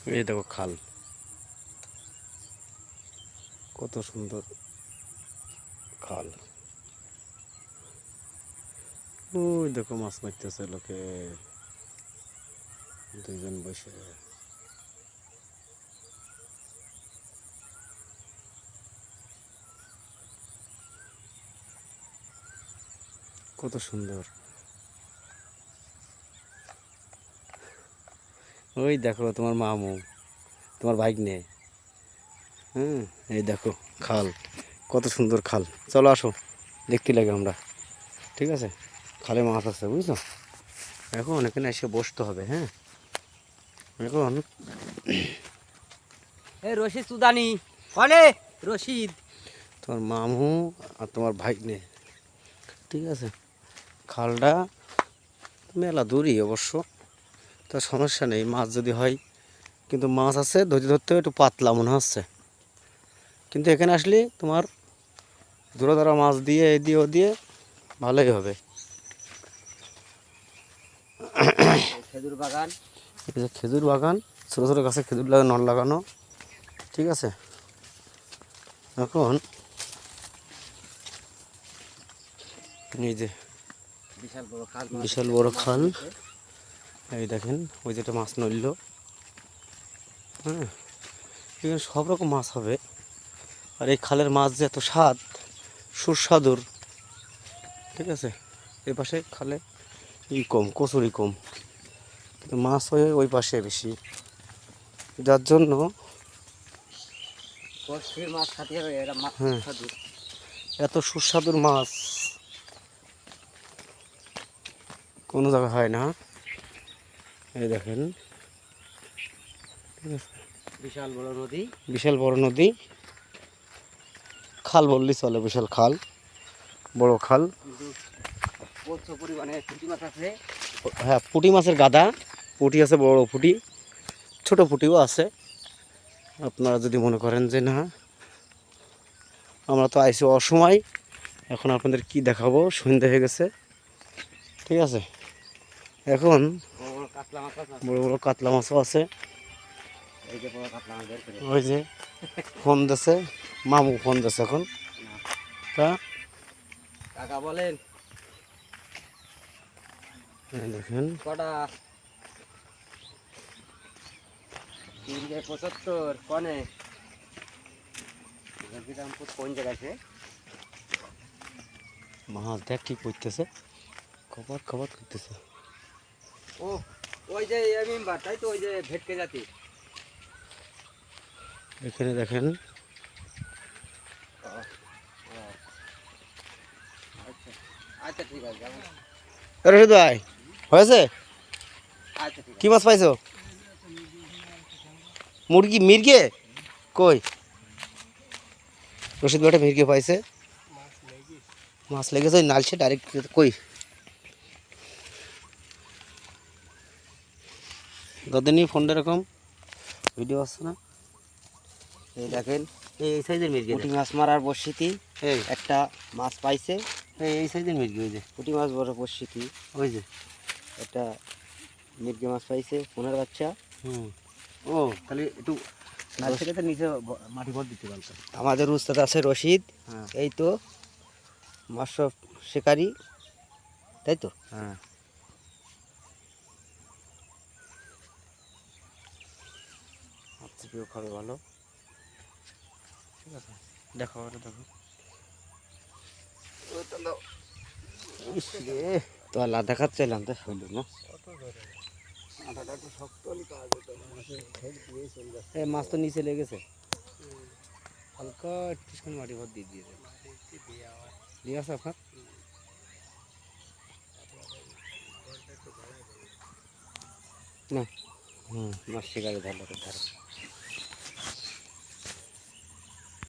এই দেখো খাল, কত সুন্দর খাল। ওই দেখো মাছ মারতেছে লোকে, দুইজন বসে। কত সুন্দর। ওই দেখো তোমার মামু, তোমার ভাগ্নে। এই দেখো খাল, কত সুন্দর খাল। চলো আসো দেখতে লাগে আমরা, ঠিক আছে? খালে মাছ আছে বুঝছো। এখন এখানে এসে বসতে হবে। হ্যাঁ, এখন রশিদ সুদানি কনে রশিদ, তোমার মামু আর তোমার ভাগ্নে, ঠিক আছে? খালটা মেলা দূরই অবশ্য, তা সমস্যা নেই মাছ যদি হয়, কিন্তু মাছ আছে ধরতে ধরতে একটু পাতলা মনে হচ্ছে। কিন্তু এখানে আসলে তোমার ধরা ধরা মাছ দিয়ে এ দিয়ে ও দিয়ে ভালোই হবে। খেজুর বাগান, এই যে খেজুর বাগান, ছোটো ছোটো গাছে খেজুর নল লাগানো, ঠিক আছে? এখন এই যে বিশাল বড় খাল, এই দেখেন ওই যেটা মাছ নড়ল। হ্যাঁ, এখানে সব রকম মাছ হবে। আর এই খালের মাছ যে এত স্বাদ, সুস্বাদুর, ঠিক আছে? এই পাশে খালে কম, কচুরি কম, কিন্তু মাছ হয়ে ওই পাশে বেশি, যার জন্য মাছ খাতে হবে। হ্যাঁ, এত সুস্বাদুর মাছ কোনো জায়গায় হয় না। এই দেখেন, ঠিক আছে? বিশাল বড় নদী, বিশাল বড় নদী, খাল বললেই চলে, বিশাল খাল, বড় খাল। প্রচুর পরিমাণে পুঁটি মাছ আছে। হ্যাঁ, পুঁটি মাছের গাদা, পুঁটি আছে, বড় পুঁটি, ছোট পুঁটিও আছে। আপনারা যদি মনে করেন যে না আমরা তো আইসি অসময়, এখন আপনাদের কি দেখাবো, সন্ধ্যা হয়ে গেছে, ঠিক আছে? এখন বড় বড় কাতলা মাছও আছে। ওই যে ফোন দিছে, মামু ফোন দিছে এখন। তা কাকা বলেন দেখেন কটা? 375 কনে কোন জায়গায় মাছ দেখ কি করতেছে, খবর খবর করতেছে। ও ওই যে মেম্বার, তাই তো, ওই যে ভেটকে জাতি। এখানে দেখেন আচ্ছা ঠিক আছে, রশিদ ভাই হয়েছে, আচ্ছা ঠিক কি মাছ পাইছো? মুরগি, মির্গে কই? রশিদ ভাইটা মির্গে পাইছে, মাছ লেগেছে ওই নালছে ডাইরেক্ট। কই দাদিনী ফোনটা এরকম ভিডিও আসছে না? এই দেখেন এই সাইজের মির্গে, পুঁটি মাছ মারার বর্ষিতি, এই একটা মাছ পাইছে। এই সাইজের মির্গে, ওই যে পুঁটি মাছ বড় বর্ষিতি, ওই যে একটা মির্গে মাছ পাইছে, ফোনের বাচ্চা। ও তাহলে একটু নাল থেকে তো নিচে মাটি ভর দিতে পারতো। আমাদের উস্তাদ আছে রশিদ, হ্যাঁ এই তো মৎস্য শিকারী, তাই তো। হ্যাঁ, আচ্ছা কেউ খাবে ভালো, ঠিক আছে? দেখো এটা দেখো, তো আল্লাহ দেখাচ্ছিলাম তো হইল না। এই মাছ তো নিচে লেগেছে, হালকা একটু মাটি ভর দিয়ে দিয়েছে। দিয়ে আছে আপনার? না, মাছ শিকারে ধরলে